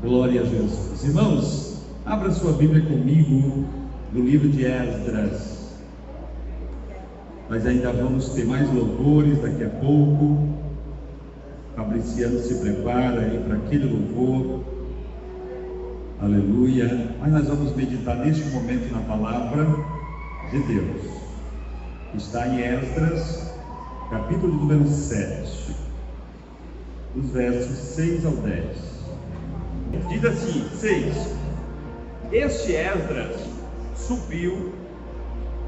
Glória a Jesus. Irmãos, abra sua Bíblia comigo no livro de Esdras. Nós ainda vamos ter mais louvores daqui a pouco. Fabriciano se prepara aí para aquele louvor. Aleluia. Mas nós vamos meditar neste momento na palavra de Deus. Está em Esdras, capítulo número 7, dos versos 6 ao 10. Diz assim: 6. Este Esdras subiu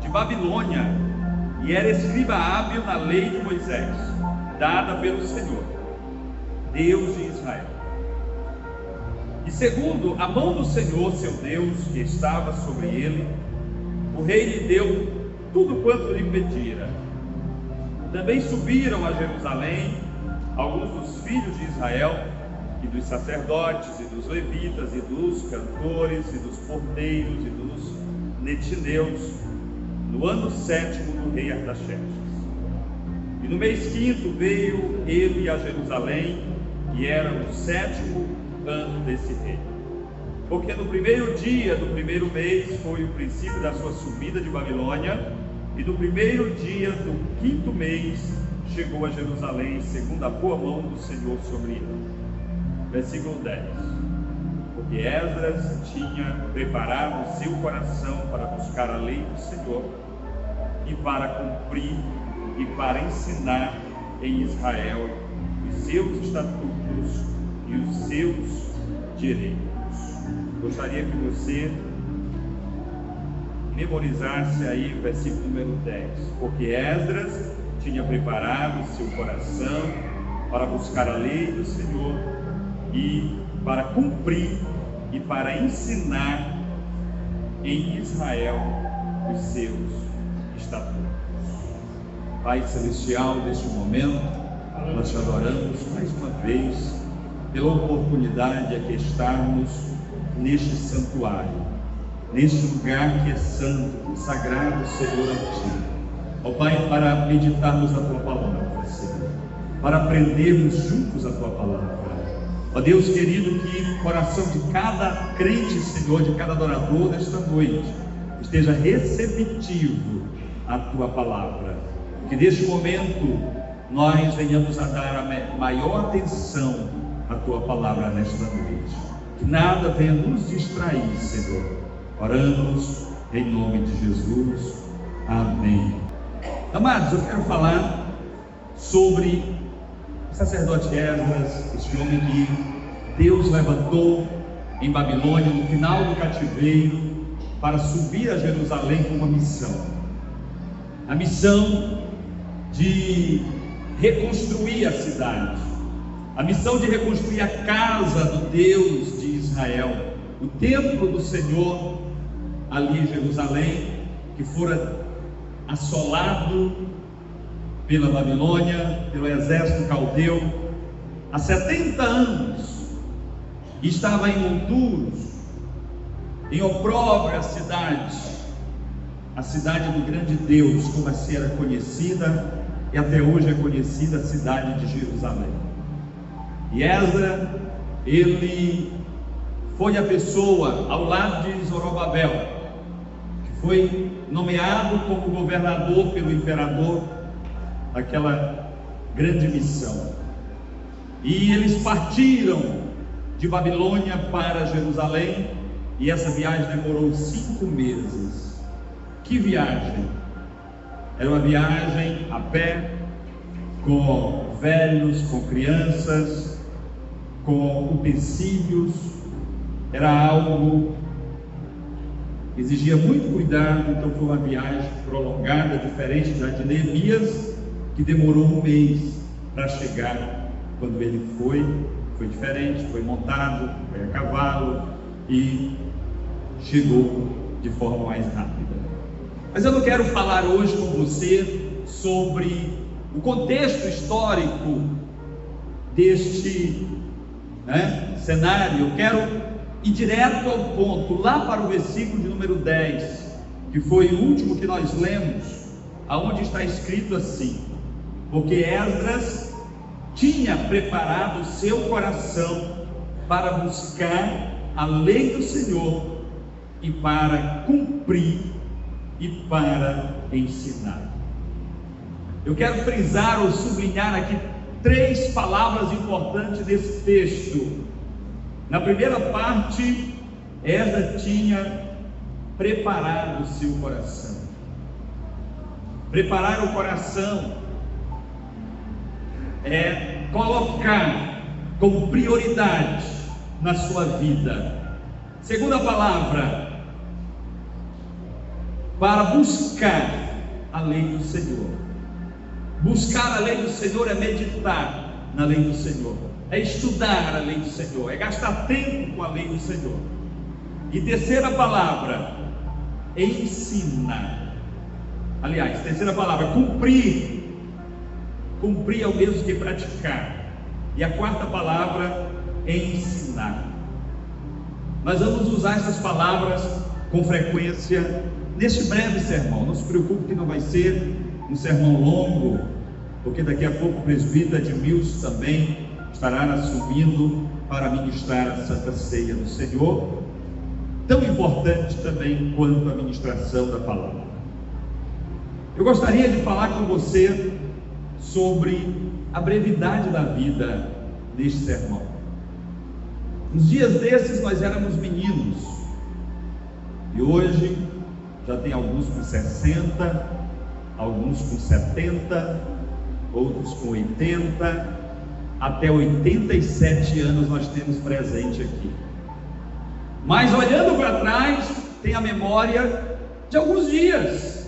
de Babilônia e era escriba hábil na lei de Moisés, dada pelo Senhor, Deus de Israel. E segundo a mão do Senhor, seu Deus, que estava sobre ele, o rei lhe deu tudo quanto lhe pedira. Também subiram a Jerusalém alguns dos filhos de Israel, e dos sacerdotes, e dos levitas, e dos cantores, e dos porteiros, e dos netineus, no ano 7º do rei Artaxerxes. E no mês 5º veio ele a Jerusalém, e era o 7º ano desse rei. Porque no primeiro dia do primeiro mês foi o princípio da sua subida de Babilônia, e no primeiro dia do 5º mês chegou a Jerusalém, segundo a boa mão do Senhor sobre ele. Versículo 10. Porque Esdras tinha preparado o seu coração para buscar a lei do Senhor, e para cumprir e para ensinar em Israel os seus estatutos e os seus direitos. Gostaria que você memorizasse aí o versículo número 10. Porque Esdras tinha preparado o seu coração para buscar a lei do Senhor, e para cumprir e para ensinar em Israel os seus estatutos. Pai Celestial, neste momento, nós te adoramos mais uma vez pela oportunidade de aqui estarmos neste santuário, neste lugar que é santo, sagrado, Senhor, a Ti. Ó Pai, para meditarmos a Tua palavra, Senhor, para aprendermos juntos a Tua palavra. Ó Deus querido, que o coração de cada crente, Senhor, de cada adorador nesta noite, esteja receptivo à Tua palavra. Que neste momento nós venhamos a dar a maior atenção à Tua palavra nesta noite. Que nada venha nos distrair, Senhor. Oramos em nome de Jesus. Amém. Amados, eu quero falar sobre o sacerdote Esdras, este homem que Deus levantou em Babilônia no final do cativeiro para subir a Jerusalém com uma missão. A missão de reconstruir a cidade, a missão de reconstruir a casa do Deus de Israel, o templo do Senhor ali em Jerusalém, que fora assolado pela Babilônia, pelo exército caldeu, há 70 anos, e estava em monturos, em opróbrio a cidade do grande Deus, como assim era conhecida, e até hoje é conhecida a cidade de Jerusalém. E Esdras, ele foi a pessoa ao lado de Zorobabel, que foi nomeado como governador pelo imperador aquela grande missão. E eles partiram de Babilônia para Jerusalém, e essa viagem demorou 5 meses. Que viagem! Era uma viagem a pé, com velhos, com crianças, com utensílios. Era algo que exigia muito cuidado, então foi uma viagem prolongada, diferente da de Neemias, que demorou 1 mês para chegar. Quando ele foi diferente, foi montado, foi a cavalo e chegou de forma mais rápida. Mas eu não quero falar hoje com você sobre o contexto histórico deste cenário. Eu quero ir direto ao ponto, lá para o versículo de número 10, que foi o último que nós lemos, aonde está escrito assim: porque Esdras tinha preparado o seu coração para buscar a lei do Senhor e para cumprir e para ensinar. Eu quero frisar ou sublinhar aqui 3 palavras importantes desse texto. Na primeira parte, Esdras tinha preparado o seu coração. Preparar o coração é colocar como prioridade na sua vida. Segunda palavra, para buscar a lei do Senhor. Buscar a lei do Senhor é meditar na lei do Senhor, é estudar a lei do Senhor, é gastar tempo com a lei do Senhor. E terceira palavra, ensinar. Aliás, terceira palavra, cumprir. Cumprir é o mesmo que praticar. E a quarta palavra, ensinar. Nós vamos usar essas palavras com frequência neste breve sermão. Não se preocupe que não vai ser um sermão longo, porque daqui a pouco o presbítero Edmilson também estará assumindo para ministrar a Santa Ceia do Senhor, tão importante também quanto a ministração da palavra. Eu gostaria de falar com você sobre a brevidade da vida neste sermão. Nos dias desses nós éramos meninos, e hoje já tem alguns com 60, alguns com 70, outros com 80, até 87 anos nós temos presente aqui. Mas olhando para trás, tem a memória de alguns dias,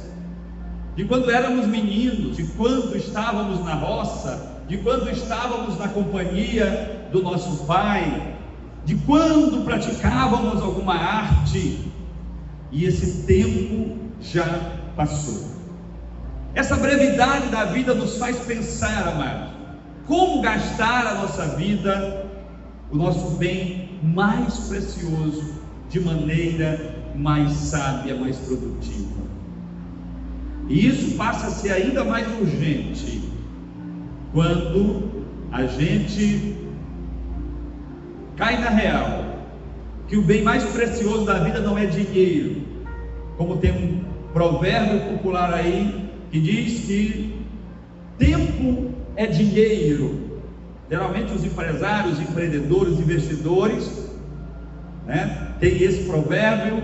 de quando éramos meninos, de quando estávamos na roça, de quando estávamos na companhia do nosso pai, de quando praticávamos alguma arte, e esse tempo já passou. Essa brevidade da vida nos faz pensar, amados, como gastar a nossa vida, o nosso bem mais precioso, de maneira mais sábia, mais produtiva. E isso passa a ser ainda mais urgente quando a gente cai na real que o bem mais precioso da vida não é dinheiro, como tem um provérbio popular aí que diz que tempo é dinheiro. Geralmente os empresários, empreendedores, investidores, tem esse provérbio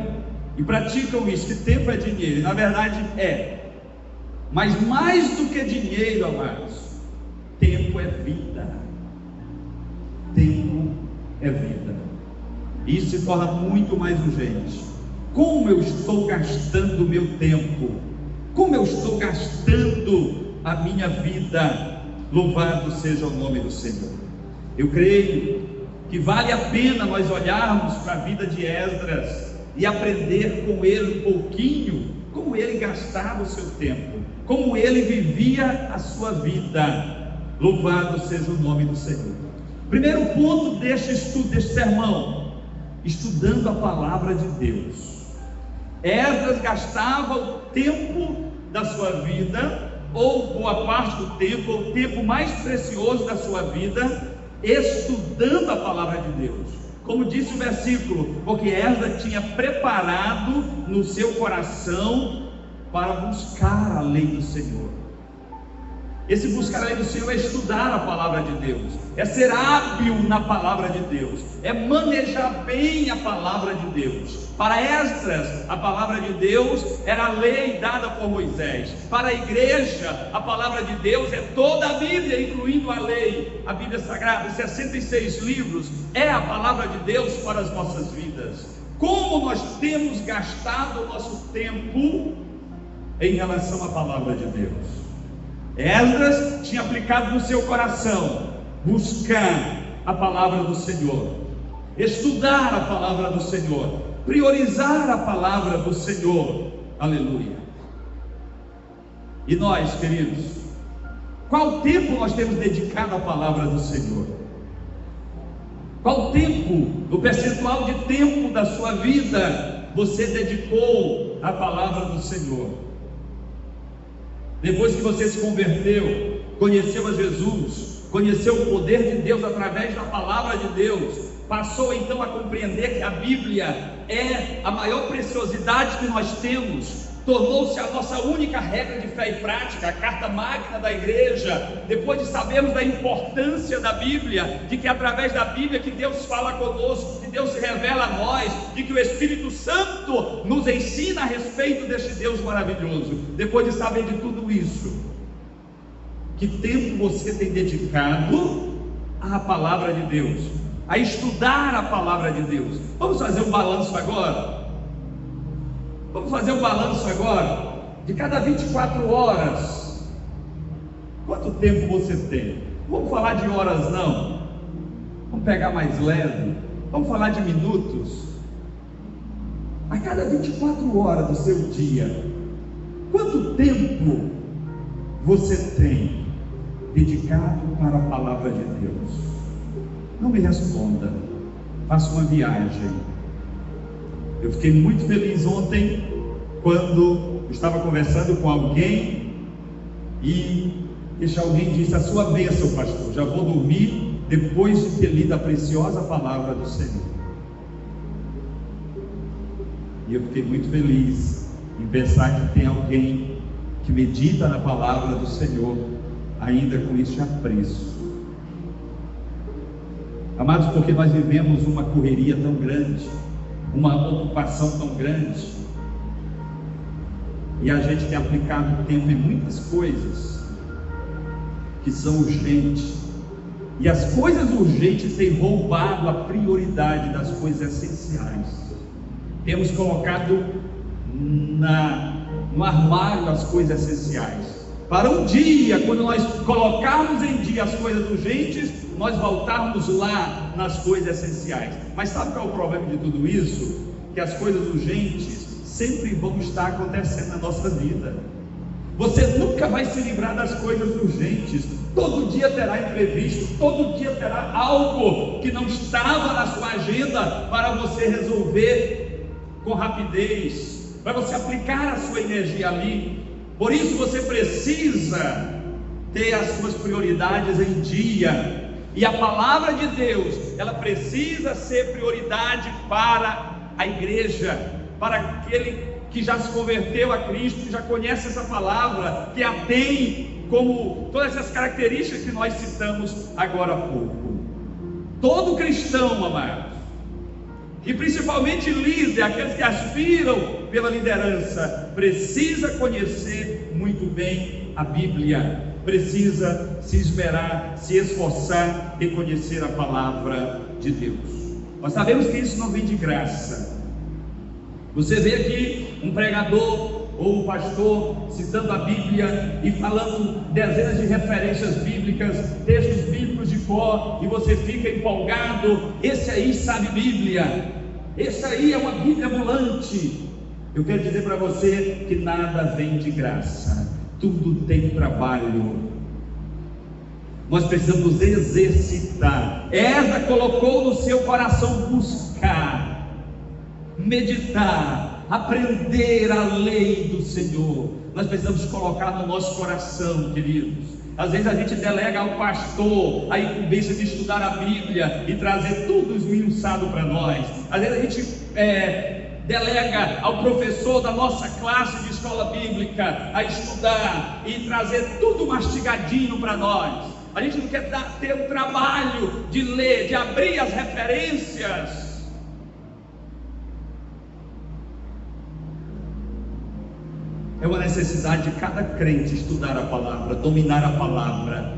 e praticam isso, que tempo é dinheiro. E na verdade é. Mas mais do que dinheiro, amados, tempo é vida. Tempo é vida. Isso se torna muito mais urgente. Como eu estou gastando o meu tempo? Como eu estou gastando a minha vida? Louvado seja o nome do Senhor. Eu creio que vale a pena nós olharmos para a vida de Esdras e aprender com ele um pouquinho como ele gastava o seu tempo, como ele vivia a sua vida. Louvado seja o nome do Senhor. Primeiro ponto deste estudo, deste sermão: estudando a palavra de Deus. Esdras gastava o tempo da sua vida, ou boa parte do tempo, ou o tempo mais precioso da sua vida, estudando a palavra de Deus. Como disse o versículo, porque Esdras tinha preparado no seu coração para buscar a lei do Senhor. Esse buscar a lei do Senhor é estudar a palavra de Deus, é ser hábil na palavra de Deus, é manejar bem a palavra de Deus. Para Esdras, a palavra de Deus era a lei dada por Moisés. Para a igreja, a palavra de Deus é toda a Bíblia, incluindo a lei. A Bíblia Sagrada, 66 livros, é a palavra de Deus para as nossas vidas. Como nós temos gastado o nosso tempo em relação à palavra de Deus? Esdras tinha aplicado no seu coração buscar a palavra do Senhor, estudar a palavra do Senhor, priorizar a palavra do Senhor. Aleluia. E nós, queridos, qual tempo nós temos dedicado à palavra do Senhor? Qual tempo, o percentual de tempo da sua vida você dedicou à palavra do Senhor? Depois que você se converteu, conheceu a Jesus, conheceu o poder de Deus através da palavra de Deus, passou então a compreender que a Bíblia é a maior preciosidade que nós temos, tornou-se a nossa única regra de fé e prática, a carta magna da igreja. Depois de sabermos da importância da Bíblia, de que através da Bíblia que Deus fala conosco, que Deus se revela a nós, de que o Espírito Santo nos ensina a respeito deste Deus maravilhoso, depois de saber de tudo isso, que tempo você tem dedicado à palavra de Deus, a estudar a palavra de Deus? Vamos fazer um balanço agora? Vamos fazer um balanço agora, de cada 24 horas, quanto tempo você tem? Vamos falar de horas não, vamos pegar mais leve, vamos falar de minutos. A cada 24 horas do seu dia, quanto tempo você tem dedicado para a palavra de Deus? Não me responda, faça uma viagem. Eu fiquei muito feliz ontem, quando estava conversando com alguém, e esse alguém disse: a sua bênção, pastor, já vou dormir depois de ter lido a preciosa palavra do Senhor. E eu fiquei muito feliz em pensar que tem alguém que medita na palavra do Senhor, ainda com este apreço. Amados, porque nós vivemos uma correria tão grande, uma ocupação tão grande, e a gente tem aplicado tempo em muitas coisas que são urgentes, e as coisas urgentes têm roubado a prioridade das coisas essenciais. Temos colocado no armário as coisas essenciais, para um dia, quando nós colocarmos em dia as coisas urgentes, nós voltarmos lá nas coisas essenciais. Mas sabe qual é o problema de tudo isso? Que as coisas urgentes sempre vão estar acontecendo na nossa vida. Você nunca vai se livrar das coisas urgentes. Todo dia terá imprevisto, todo dia terá algo que não estava na sua agenda para você resolver com rapidez, para você aplicar a sua energia ali. Por isso você precisa ter as suas prioridades em dia. E a palavra de Deus, ela precisa ser prioridade para a igreja, para aquele que já se converteu a Cristo, que já conhece essa palavra, que a tem como todas essas características que nós citamos agora há pouco. Todo cristão, amados, e principalmente líder, aqueles que aspiram pela liderança, precisa conhecer muito bem a Bíblia, precisa se esmerar, se esforçar em conhecer a palavra de Deus. Nós sabemos que isso não vem de graça. Você vê aqui um pregador ou um pastor citando a Bíblia e falando dezenas de referências bíblicas, textos bíblicos de cor, e você fica empolgado. Esse aí sabe Bíblia, esse aí é uma Bíblia ambulante. Eu quero dizer para você que nada vem de graça, tudo tem trabalho. Nós precisamos exercitar. Ela colocou no seu coração buscar, meditar, aprender a lei do Senhor. Nós precisamos colocar no nosso coração, queridos. Às vezes a gente delega ao pastor a incumbência de estudar a Bíblia e trazer tudo esmiuçado para nós. Às vezes a gente delega ao professor da nossa classe de escola bíblica a estudar e trazer tudo mastigadinho para nós. A gente não quer ter o trabalho de ler, de abrir as referências. É uma necessidade de cada crente estudar a palavra, dominar a palavra.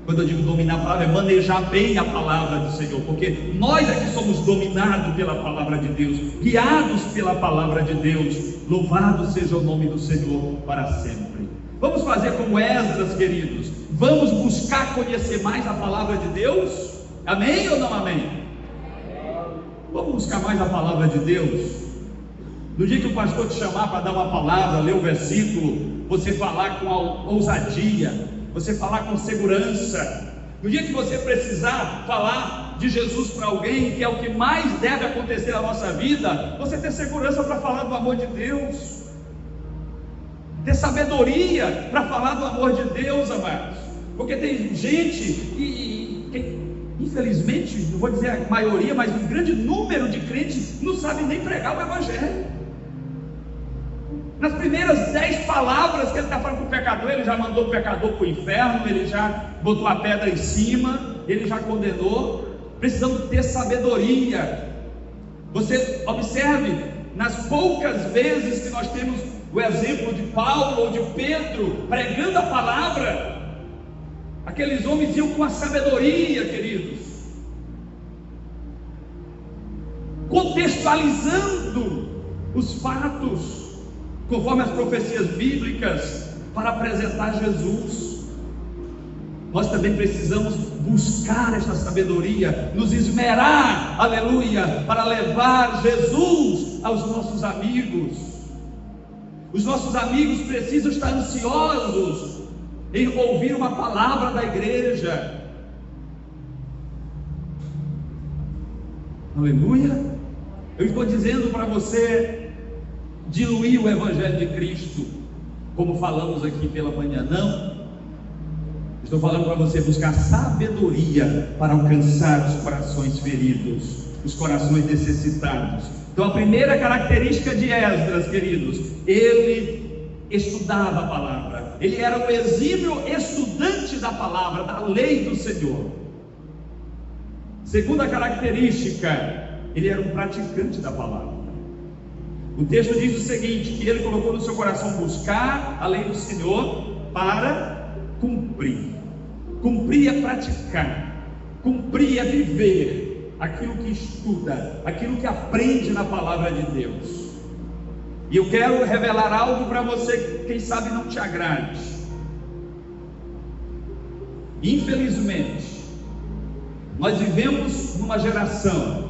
Quando eu digo dominar a palavra, é manejar bem a palavra do Senhor, porque nós é que somos dominados pela palavra de Deus, guiados pela palavra de Deus. Louvado seja o nome do Senhor para sempre. Vamos fazer como Esdras, queridos. Vamos buscar conhecer mais a palavra de Deus? Amém ou não amém? Vamos buscar mais a palavra de Deus. No dia que o pastor te chamar para dar uma palavra, ler o versículo, você falar com ousadia, você falar com segurança. No dia que você precisar falar de Jesus para alguém, que é o que mais deve acontecer na nossa vida, você ter segurança para falar do amor de Deus, ter sabedoria para falar do amor de Deus, amados. Porque tem gente que infelizmente, não vou dizer a maioria, mas um grande número de crentes não sabem nem pregar o Evangelho. Nas primeiras 10 palavras que ele está falando com o pecador, ele já mandou o pecador para o inferno, ele já botou a pedra em cima, ele já condenou. Precisamos ter sabedoria. Você observe, nas poucas vezes que nós temos o exemplo de Paulo ou de Pedro pregando a palavra, aqueles homens iam com a sabedoria, queridos, contextualizando os fatos conforme as profecias bíblicas para apresentar Jesus. Nós também precisamos buscar esta sabedoria, nos esmerar, aleluia, para levar Jesus aos nossos amigos. Os nossos amigos precisam estar ansiosos em ouvir uma palavra da igreja. Aleluia. Eu estou dizendo para você diluir o Evangelho de Cristo, como falamos aqui pela manhã, não. Estou falando para você buscar sabedoria para alcançar os corações feridos, os corações necessitados. Então a primeira característica de Esdras, queridos, ele estudava a palavra, ele era um exímio estudante da palavra, da lei do Senhor. Segunda característica, ele era um praticante da palavra. O texto diz o seguinte, que ele colocou no seu coração buscar a lei do Senhor para cumprir. Cumprir é praticar, cumprir é viver aquilo que estuda, aquilo que aprende na palavra de Deus. E eu quero revelar algo para você que quem sabe não te agrade. Infelizmente, nós vivemos numa geração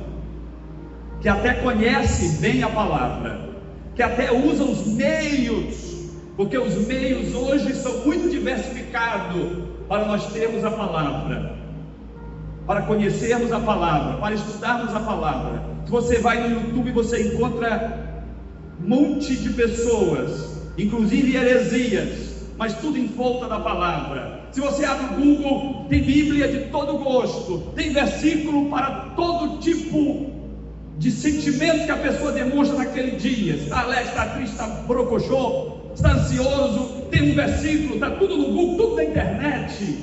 que até conhece bem a palavra, que até usa os meios, porque os meios hoje são muito diversificados para nós termos a palavra, para conhecermos a palavra, para estudarmos a palavra. Se você vai no YouTube, você encontra um monte de pessoas, inclusive heresias, mas tudo em volta da palavra. Se você abre o Google, tem Bíblia de todo gosto, tem versículo para todo tipo de sentimento que a pessoa demonstra naquele dia. Está alegre, está triste, está brocochô, está ansioso, tem um versículo, está tudo no Google, tudo na internet.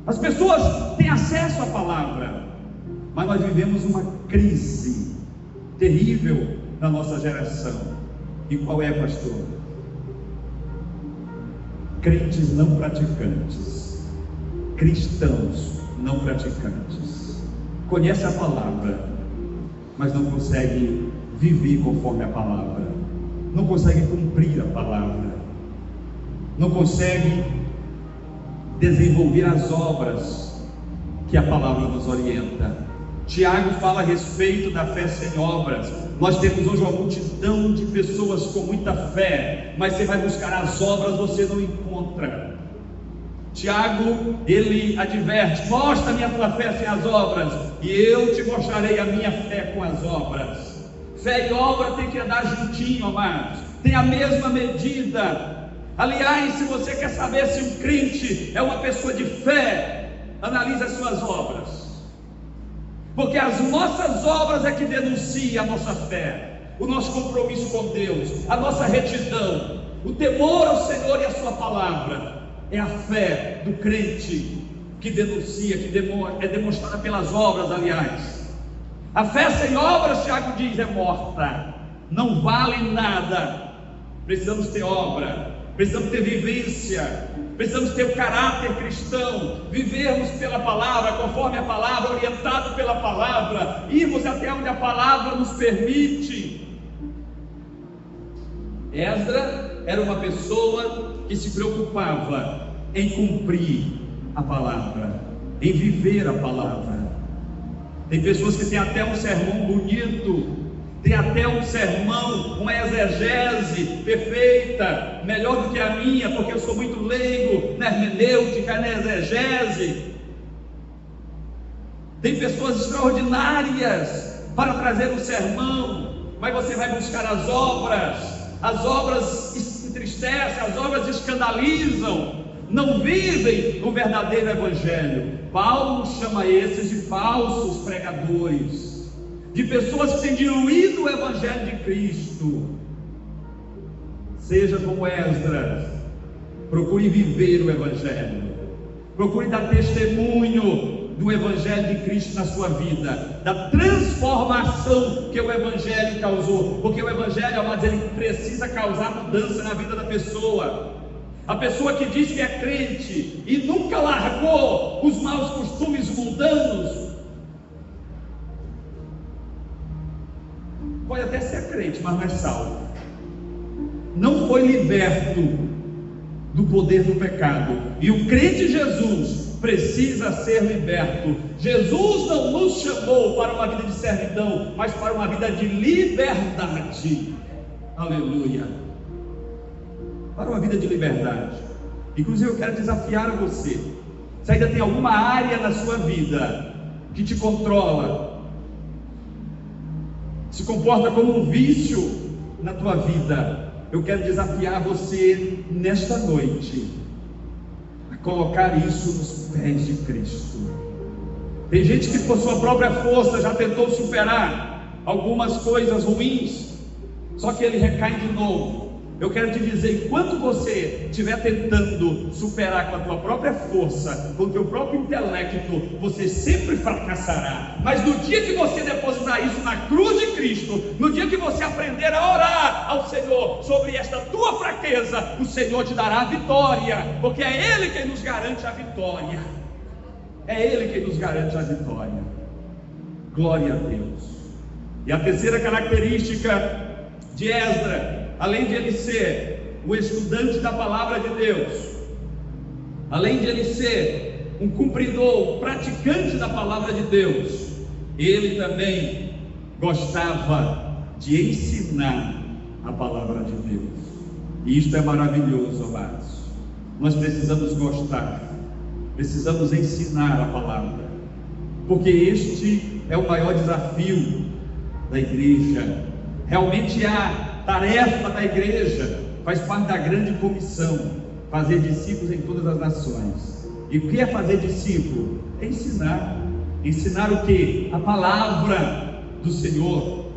As pessoas têm acesso à palavra, mas nós vivemos uma crise terrível na nossa geração. E qual é, pastor? Crentes não praticantes, cristãos não praticantes, conhece a palavra, mas não consegue viver conforme a palavra, não consegue cumprir a palavra, não consegue desenvolver as obras que a palavra nos orienta. Tiago fala a respeito da fé sem obras. Nós temos hoje uma multidão de pessoas com muita fé, mas você vai buscar as obras, você não encontra. Tiago, ele adverte: mostra-me a tua fé sem as obras, e eu te mostrarei a minha fé com as obras. Fé e obra tem que andar juntinho, amados, tem a mesma medida. Aliás, se você quer saber se um crente é uma pessoa de fé, analise as suas obras, porque as nossas obras é que denunciam a nossa fé, o nosso compromisso com Deus, a nossa retidão, o temor ao Senhor e a sua palavra. É a fé do crente que denuncia, que é demonstrada pelas obras. Aliás, a fé sem obras, Tiago diz, é morta, não vale nada. Precisamos ter obra, precisamos ter vivência, precisamos ter o caráter cristão, vivermos pela palavra, conforme a palavra, orientado pela palavra, irmos até onde a palavra nos permite. Esdras era uma pessoa que se preocupava em cumprir a palavra, em viver a palavra. Tem pessoas que têm até um sermão bonito, tem até um sermão, uma exegese perfeita, melhor do que a minha, porque eu sou muito leigo na hermenêutica, na exegese. Tem pessoas extraordinárias para trazer um sermão, mas você vai buscar as obras entristecem, as obras escandalizam, não vivem o verdadeiro evangelho. Paulo chama esses de falsos pregadores, de pessoas que têm diluído o evangelho de Cristo. Seja como Esdras, procure viver o evangelho, procure dar testemunho do evangelho de Cristo na sua vida, da transformação que o evangelho causou, porque o evangelho, amados, ele precisa causar mudança na vida da pessoa. A pessoa que diz que é crente e nunca largou os maus costumes mundanos, pode até ser crente, mas não é salvo, não foi liberto do poder do pecado. E o crente em Jesus precisa ser liberto. Jesus não nos chamou para uma vida de servidão, mas para uma vida de liberdade. Aleluia. Para uma vida de liberdade. Inclusive eu quero desafiar você. Se ainda tem alguma área na sua vida que te controla, se comporta como um vício na tua vida, eu quero desafiar você nesta noite a colocar isso nos pés de Cristo. Tem gente que por sua própria força já tentou superar algumas coisas ruins, só que ele recai de novo. Eu quero te dizer, enquanto você estiver tentando superar com a tua própria força, com o teu próprio intelecto, você sempre fracassará. Mas no dia que você depositar isso na cruz de Cristo, no dia que você aprender a orar ao Senhor sobre esta tua fraqueza, o Senhor te dará a vitória, porque é Ele quem nos garante a vitória. É Ele quem nos garante a vitória. Glória a Deus. E a terceira característica de Esdras, além de ele ser o estudante da palavra de Deus, além de ele ser um cumpridor, praticante da palavra de Deus, ele também gostava de ensinar a palavra de Deus. E isto é maravilhoso, amados. Nós precisamos gostar, precisamos ensinar a palavra, porque este é o maior desafio da igreja. Realmente há tarefa da igreja, faz parte da grande comissão, fazer discípulos em todas as nações. E o que é fazer discípulo? É ensinar. Ensinar o que? A palavra do Senhor.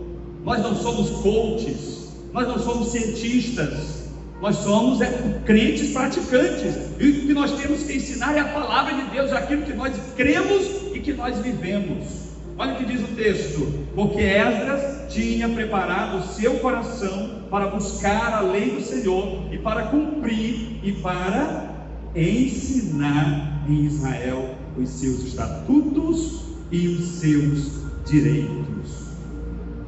Nós não somos coaches, nós não somos cientistas, nós somos crentes praticantes. E o que nós temos que ensinar é a palavra de Deus, aquilo que nós cremos e que nós vivemos. Olha o que diz o texto: porque Esdras tinha preparado o seu coração para buscar a lei do Senhor e para cumprir e para ensinar em Israel os seus estatutos e os seus direitos.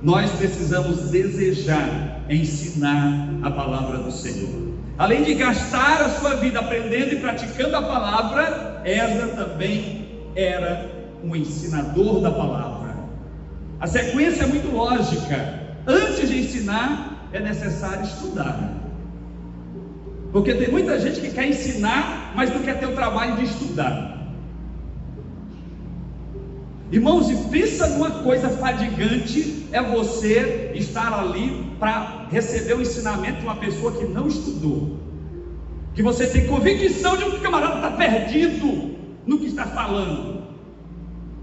Nós precisamos desejar ensinar a palavra do Senhor. Além de gastar a sua vida aprendendo e praticando a palavra, Esdras também era um ensinador da palavra. A sequência é muito lógica. Antes de ensinar, é necessário estudar. Porque tem muita gente que quer ensinar, mas não quer ter o trabalho de estudar. Irmãos, e pensa numa coisa fadigante, é você estar ali para receber o ensinamento de uma pessoa que não estudou, que você tem convicção de que o camarada está perdido no que está falando.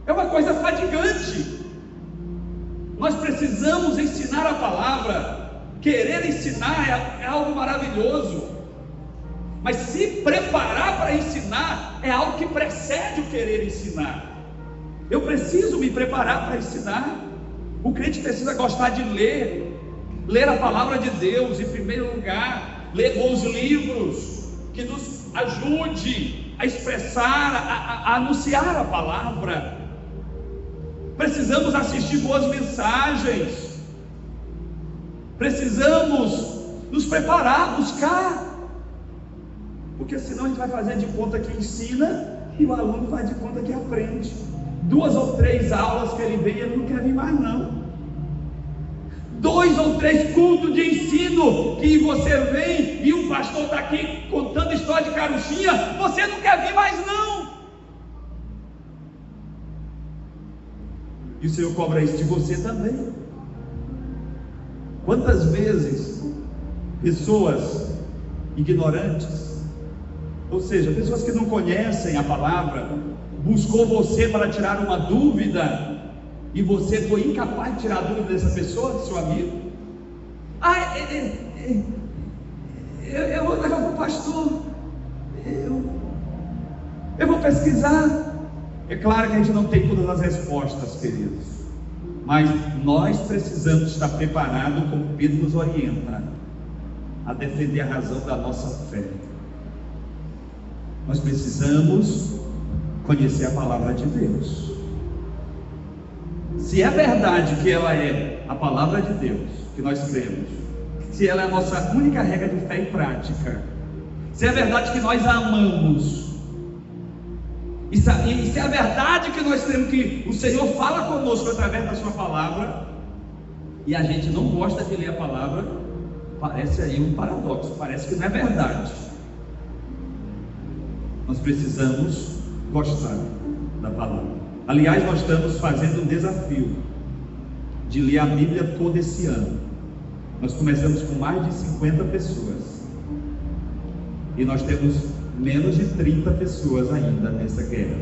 É uma coisa fadigante. Nós precisamos ensinar a palavra. Querer ensinar é algo maravilhoso, mas se preparar para ensinar é algo que precede o querer ensinar. Eu preciso me preparar para ensinar. O crente precisa gostar de ler a palavra de Deus em primeiro lugar, ler bons livros que nos ajude a expressar, a anunciar a palavra. Precisamos assistir boas mensagens, precisamos nos preparar, buscar, porque senão a gente vai fazer de conta que ensina e o aluno faz de conta que aprende. 2 ou 3 aulas que ele vem, ele não quer vir mais não. 2 ou 3 cultos de ensino que você vem e o pastor está aqui contando história de carochinha, você não quer vir mais não. E o Senhor cobra isso de você também. Quantas vezes pessoas ignorantes Ou seja, pessoas que não conhecem a palavra, buscou você para tirar uma dúvida, e você foi incapaz de tirar a dúvida dessa pessoa, seu amigo. Eu vou levar para o pastor, eu vou pesquisar. É claro que a gente não tem todas as respostas, queridos, mas nós precisamos estar preparados, como Pedro nos orienta, a defender a razão da nossa fé. Nós precisamos conhecer a palavra de Deus. Se é verdade que ela é a palavra de Deus, que nós cremos, se ela é a nossa única regra de fé e prática, se é verdade que nós a amamos, e se é verdade que nós cremos que o Senhor fala conosco através da sua palavra, e a gente não gosta de ler a palavra, parece aí um paradoxo, parece que não é verdade. Nós precisamos gostar da palavra. Aliás, nós estamos fazendo um desafio de ler a Bíblia todo esse ano. Nós começamos com mais de 50 pessoas, e nós temos menos de 30 pessoas ainda nessa guerra.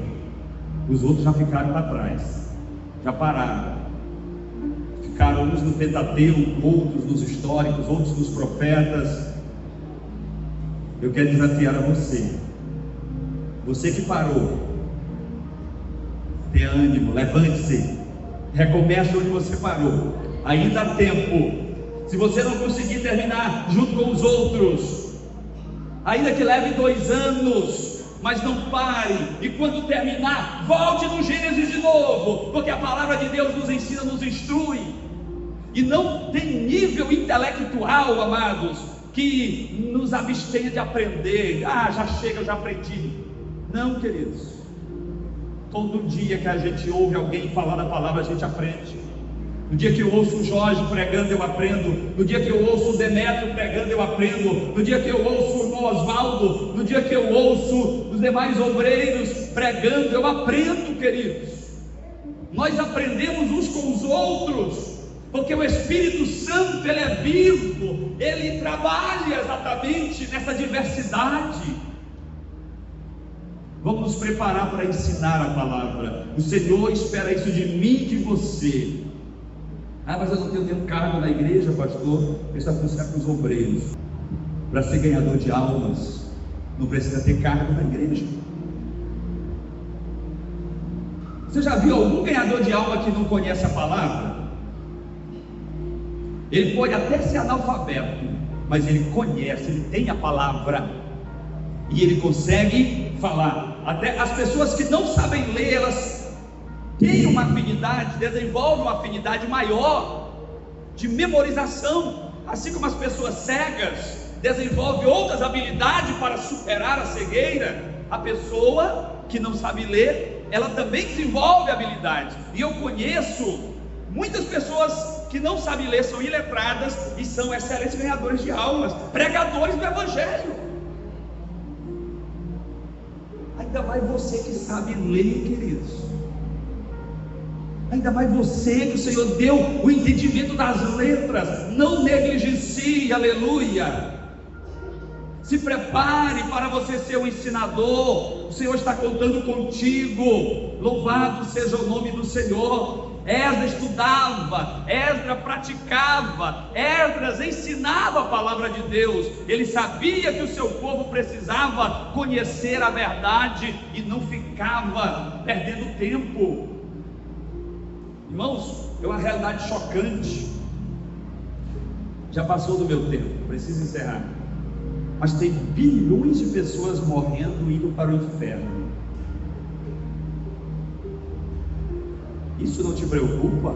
Os outros já ficaram para trás, já pararam, ficaram uns no Pentateuco, outros nos históricos, outros nos profetas. Eu quero desafiar a você que parou, tenha ânimo, levante-se, recomece onde você parou, ainda há tempo. Se você não conseguir terminar junto com os outros, ainda que leve 2 anos, mas não pare, e quando terminar, volte no Gênesis de novo, porque a palavra de Deus nos ensina, nos instrui, e não tem nível intelectual, amados, que nos abstenha de aprender. Já chega, eu já aprendi. Não, queridos, todo dia que a gente ouve alguém falar da palavra, a gente aprende. No dia que eu ouço o Jorge pregando, eu aprendo. No dia que eu ouço o Demétrio pregando, eu aprendo. No dia que eu ouço o irmão Osvaldo, no dia que eu ouço os demais obreiros pregando, eu aprendo, queridos. Nós aprendemos uns com os outros, porque o Espírito Santo, ele é vivo, ele trabalha exatamente nessa diversidade. Vamos nos preparar para ensinar a palavra. O Senhor espera isso de mim e de você. Mas eu não tenho nenhum cargo na igreja, pastor. Ele está funcionando para os obreiros. Para ser ganhador de almas, não precisa ter cargo na igreja. Você já viu algum ganhador de alma que não conhece a palavra? Ele pode até ser analfabeto, mas ele conhece, ele tem a palavra, e ele consegue falar. Até as pessoas que não sabem ler, elas têm uma afinidade, desenvolvem uma afinidade maior de memorização, assim como as pessoas cegas desenvolvem outras habilidades para superar a cegueira. A pessoa que não sabe ler, ela também desenvolve habilidades. E eu conheço muitas pessoas que não sabem ler, são iletradas e são excelentes ganhadores de almas, pregadores do Evangelho. Ainda mais você que sabe ler, queridos. Ainda mais você que o Senhor deu o entendimento das letras. Não negligencie, aleluia. Se prepare para você ser um ensinador. O Senhor está contando contigo. Louvado seja o nome do Senhor. Esdras estudava, Esdras praticava, Esdras ensinava a palavra de Deus. Ele sabia que o seu povo precisava conhecer a verdade e não ficava perdendo tempo. Irmãos, é uma realidade chocante. Já passou do meu tempo, preciso encerrar. Mas tem bilhões de pessoas morrendo, indo para o inferno. Isso não te preocupa?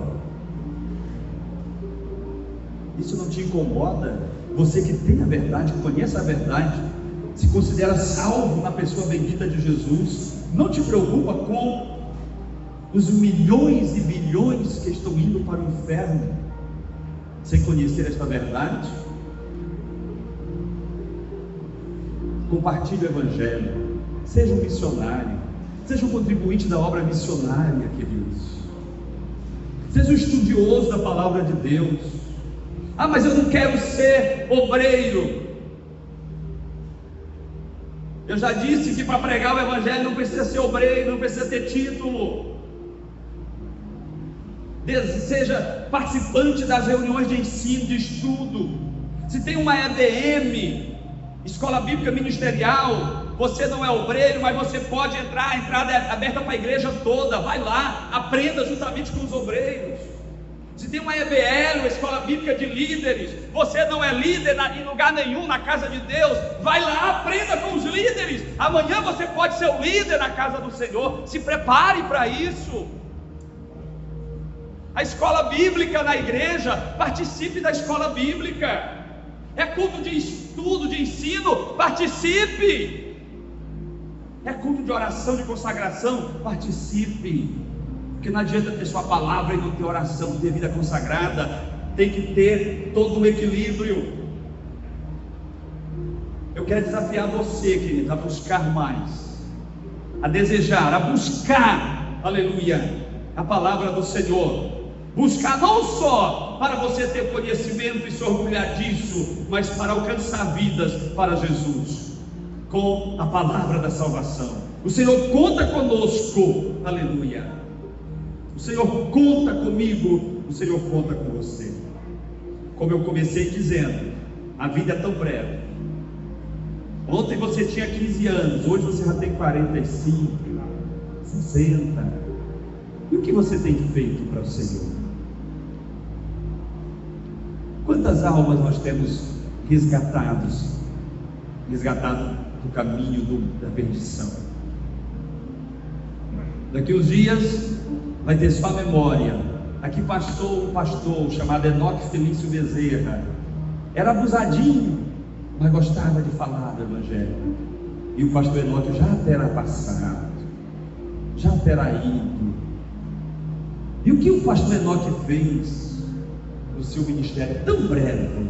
Isso não te incomoda? Você que tem a verdade, conhece a verdade, se considera salvo na pessoa bendita de Jesus, não te preocupa com os milhões e bilhões que estão indo para o inferno sem conhecer esta verdade? Compartilhe o Evangelho, seja um missionário, seja um contribuinte da obra missionária, queridos. Seja um estudioso da palavra de Deus. Mas eu não quero ser obreiro. Eu já disse que para pregar o Evangelho não precisa ser obreiro, não precisa ter título. Seja participante das reuniões de ensino, de estudo. Se tem uma EBM, Escola Bíblica Ministerial, você não é obreiro, mas você pode entrar, a entrada é aberta para a igreja toda. Vai lá, aprenda juntamente com os obreiros. Se tem uma EBL, Escola Bíblica de Líderes, você não é líder em lugar nenhum na casa de Deus, vai lá, aprenda com os líderes. Amanhã você pode ser o líder na casa do Senhor. Se prepare para isso. A escola bíblica na igreja, participe da escola bíblica. É culto de estudo, de ensino, participe. É culto de oração, de consagração, participe. Porque não adianta ter sua palavra e não ter oração, ter vida consagrada. Tem que ter todo o equilíbrio. Eu quero desafiar você, querido, a buscar mais, a desejar, a buscar, aleluia, a palavra do Senhor. Buscar não só para você ter conhecimento e se orgulhar disso, mas para alcançar vidas para Jesus, com a palavra da salvação. O Senhor conta conosco, aleluia. O Senhor conta comigo, o Senhor conta com você. Como eu comecei dizendo, a vida é tão breve. Ontem você tinha 15 anos, hoje você já tem 45, 60. E o que você tem feito para o Senhor? Quantas almas nós temos resgatado do caminho da perdição? Daqui uns dias vai ter só a memória. Aqui passou um pastor chamado Enoque Felício Bezerra. Era abusadinho, mas gostava de falar do Evangelho. E o pastor Enoque já terá passado, já terá ido. E o que o pastor Enoque fez no seu ministério tão breve,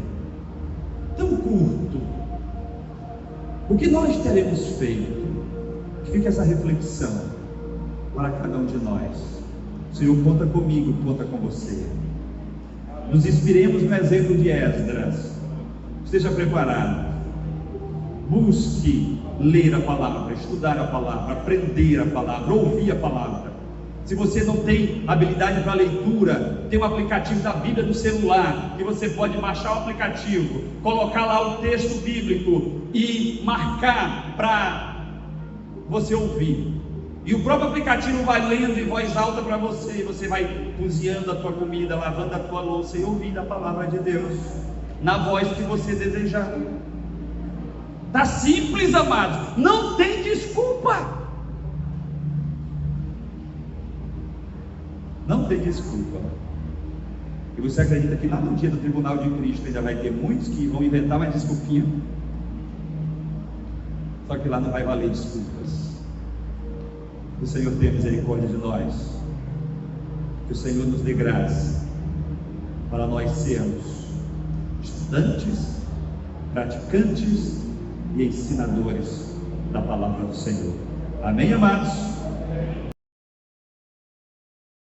tão curto? O que nós teremos feito? Que fica essa reflexão para cada um de nós. O Senhor conta comigo, conta com você. Nos inspiremos no exemplo de Esdras. Esteja preparado. Busque ler a palavra, estudar a palavra, aprender a palavra, ouvir a palavra. Se você não tem habilidade para leitura, tem um aplicativo da Bíblia no celular, que você pode baixar o aplicativo, colocar lá o texto bíblico e marcar para você ouvir. E o próprio aplicativo vai lendo em voz alta para você, e você vai cozinhando a tua comida, lavando a tua louça e ouvindo a palavra de Deus na voz que você desejar. Está simples, amados, não tem desculpa. Não tem desculpa. E você acredita que lá no dia do tribunal de Cristo ainda vai ter muitos que vão inventar mais desculpinha? Só que lá não vai valer desculpas. Que o Senhor tenha misericórdia de nós. Que o Senhor nos dê graça para nós sermos estudantes, praticantes e ensinadores da palavra do Senhor. Amém, amados?